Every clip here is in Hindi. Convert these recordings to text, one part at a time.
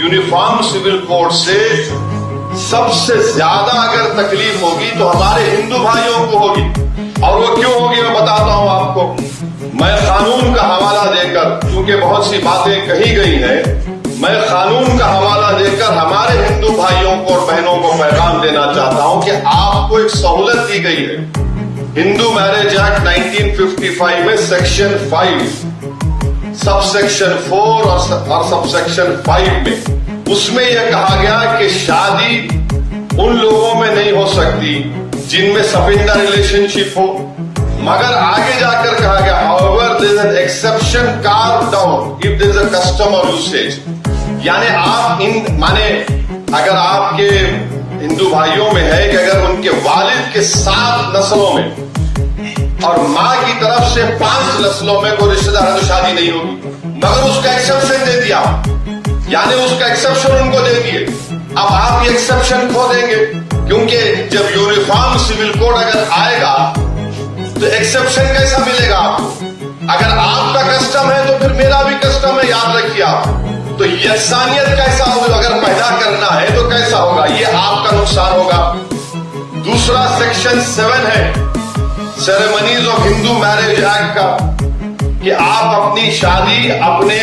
यूनिफॉर्म सिविल कोड से सबसे ज्यादा अगर तकलीफ होगी तो हमारे हिंदू भाइयों को होगी। और वो क्यों होगी मैं बताता हूं आपको। मैं कानून का हवाला देकर, क्योंकि बहुत सी बातें कही गई हैं, मैं कानून का हवाला देकर हमारे हिंदू भाइयों को और बहनों को पैगाम देना चाहता हूं कि आपको एक सहूलत दी गई है। हिंदू मैरिज एक्ट 1955 में सेक्शन 5 सबसेक्शन 4 और सबसेक्शन 5 में उसमें यह कहा गया कि शादी उन लोगों में नहीं हो सकती जिनमें सफिंदा रिलेशनशिप हो, मगर आगे जाकर कहा गया however there is an exception carved out if there is a custom or usage। यानी आप माने अगर आपके हिंदू भाइयों में है कि अगर उनके वालिद के 7 नस्लों में और माँ की तरफ से 5 नस्लों में कोई रिश्तेदार है तो शादी नहीं होगी, मगर उसका एक्सेप्शन दे दिया, यानी उसका एक्सेप्शन उनको दे दिए। अब आप ये एक्सेप्शन खो देंगे, क्योंकि जब यूनिफॉर्म सिविल कोड अगर आएगा तो एक्सेप्शन कैसा मिलेगा आपको? अगर आपका कस्टम है तो फिर मेरा भी कस्टम है, याद रखिए आप। तो यकसानियत कैसा होगा? अगर पैदा करना है तो कैसा होगा? ये आपका नुकसान होगा। दूसरा सेक्शन 7 है ceremonies of Hindu marriage act का, कि आप अपनी शादी अपने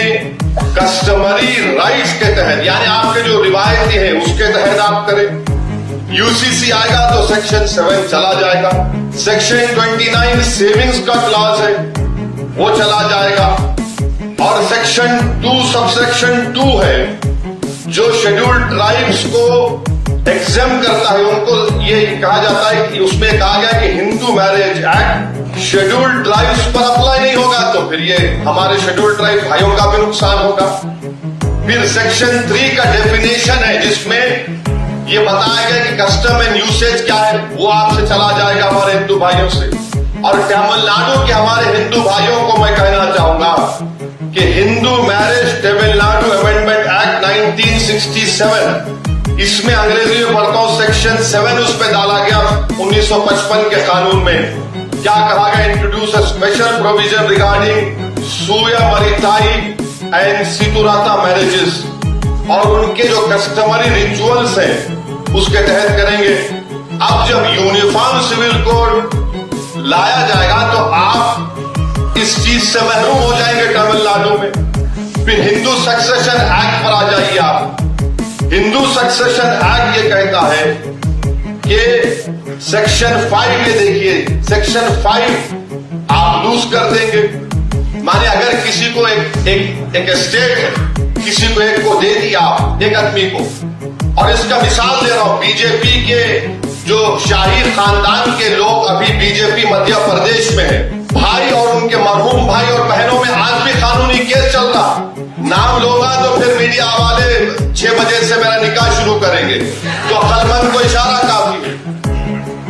कस्टमरी राइट्स के तहत, यानी आपके जो रिवायती है उसके तहत आप करें। यूसीसी आएगा तो सेक्शन 7 चला जाएगा। सेक्शन 29 सेविंग्स का क्लॉज है, वो चला जाएगा। और सेक्शन 2 सबसेक्शन 2 है जो शेड्यूल्ड ट्राइब्स को एग्जाम करता है, उनको ये कहा जाता है कि उसमें कहा गया कि Hindu marriage act scheduled tribes पर अप्लाई नहीं होगा, तो फिर ये हमारे शेड्यूल्ड ट्राइब भाइयों का भी नुकसान होगा। फिर सेक्शन 3 का डेफिनेशन है जिसमें ये बताया गया कि कस्टम एंड यूसेज क्या है, वो आपसे चला जाएगा हमारे हिंदू भाइयों से। और तमिलनाडु के हमारे हिंदू भाइयों को मैं कहना चाहूंगा कि Hindu marriage Tamil Nadu amendment act 1967, इसमें अंग्रेजी में पढ़ता हूं सेक्शन 7 उस पर डाला गया 1955 के कानून में। क्या कहा गया? Introduce a special provision regarding Suyamariyathai and Seerthiruthha marriages, और उनके जो कस्टमरी रिचुअल्स हैं उसके तहत करेंगे। अब जब यूनिफॉर्म सिविल कोड लाया जाएगा तो आप इस चीज से महरूम हो जाएंगे तमिलनाडु में। फिर हिंदू सक्सेशन एक्ट पर आ जाइए आप। हिंदू सक्सेशन एक्ट ये कहता है कि सेक्शन 5 ये देखिए, सेक्शन 5 आप लूज कर देंगे। माने अगर किसी को एक स्टेट है, किसी को एक को दे दिया एक आदमी को, और इसका मिसाल दे रहा हूं, बीजेपी के जो शाही खानदान के लोग अभी बीजेपी मध्य प्रदेश में है, भाई और उनके मरहूम भाई और बहनों में आज भी कानूनी केस चल रहा। नाम लूंगा तो फिर मीडिया वाले 6 बजे से मेरा निकाह शुरू करेंगे, तो अक्लमंद को इशारा काफी है।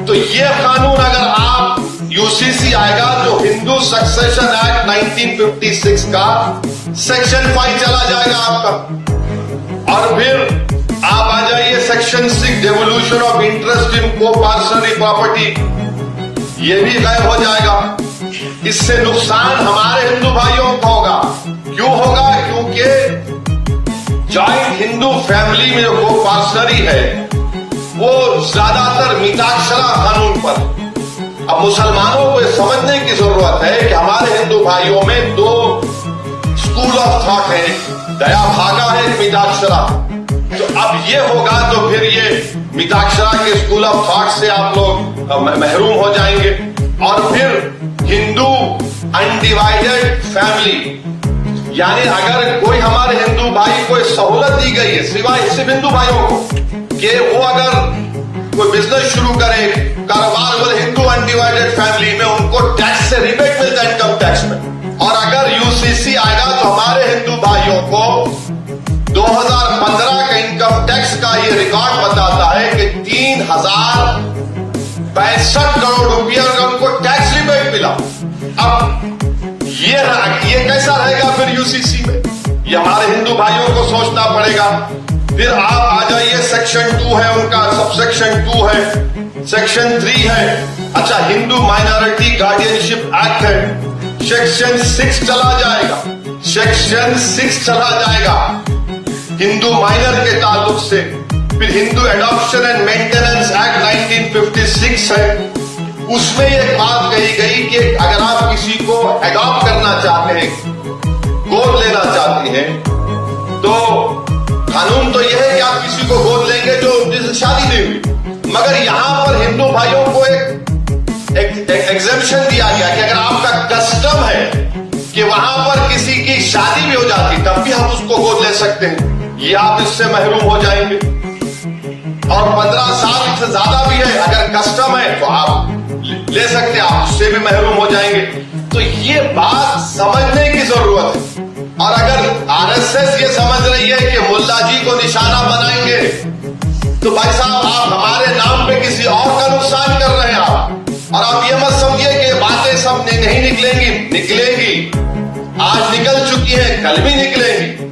तो ये कानून अगर आप यूसीसी आएगा तो हिंदू सक्सेशन एक्ट 1956 का सेक्शन 5 चला जाएगा आपका। और फिर आप आ जाइए section 6 devolution of interest in को पार्सनरी प्रॉपर्टी, ये भी गायब हो जाएगा। इससे नुकसान हमारे हिंदू भाइयों को होगा। क्यों होगा? क्योंकि जॉइंट हिंदू फैमिली में जो को पार्सनरी है वो ज्यादातर मिताक्षरा कानून पर। अब मुसलमानों को यह समझने की जरूरत है कि हमारे हिंदू भाइयों में 2 स्कूल ऑफ थॉट है, दया भागा है, मिताक्षरा। तो अब ये होगा तो फिर ये मिताक्षरा के स्कूल ऑफ थॉट से आप लोग महरूम हो जाएंगे। और फिर हिंदू अनडिवाइडेड फैमिली, यानी अगर कोई हमारे हिंदू भाई को सहूलत दी गई है सिवाय सिर्फ हिंदू भाइयों को कि वो अगर कोई बिजनेस शुरू करे, कारोबार बोले, हिंदू अनडिवाइडेड फैमिली में उनको टैक्स से रिबेट मिलता है इनकम टैक्स में। और अगर यूसीसी आएगा तो हमारे हिंदू भाइयों को 2015 का इनकम टैक्स का ये रिकॉर्ड बताता है कि 3062 करोड़ रुपया का उनको टैक्स रिबेट मिला। अब ये कैसा रहेगा फिर यूसीसी में? ये हमारे हिंदू भाइयों को सोचना पड़ेगा। फिर आप आ जाइए सेक्शन 2 है उनका, सबसेक्शन 2 है, सेक्शन 3 है। अच्छा, हिंदू माइनॉरिटी गार्डियनशिप एक्ट है, सेक्शन 6 चला जाएगा, सेक्शन 6 चला जाएगा। हिंदू माइनर के ताल्लुक से, फिर Hindu adoption and maintenance act 1956 है, उसमें एक बात कही गई कि अगर आप किसी को एडॉप्ट करना चाहते हैं, गोद लेना चाहते हैं, तो कानून तो यह है कि आप किसी को गोद लेंगे जो जिससे शादी नहीं हुई। मगर यहां पर हिंदू भाइयों को एक एग्जेम्पशन दिया गया कि अगर आपका कस्टम है कि वहां पर किसी की शादी भी हो जाती तब भी आप उसको गोद ले सकते हैं, ये आप इससे महरूम हो जाएंगे। और 15 साल से ज्यादा भी है, अगर कस्टम है तो आप ले सकते हैं, आप उससे भी महरूम हो जाएंगे। तो ये बात समझने की जरूरत है। और अगर आरएसएस ये समझ रही है कि मुल्ला जी को निशाना बनाएंगे, तो भाई साहब आप हमारे नाम पे किसी और का नुकसान कर रहे हैं आप। और आप ये मत समझिए कि बातें सब नहीं निकलेंगी, निकलेंगी, आज निकल चुकी है, कल भी निकलेंगी।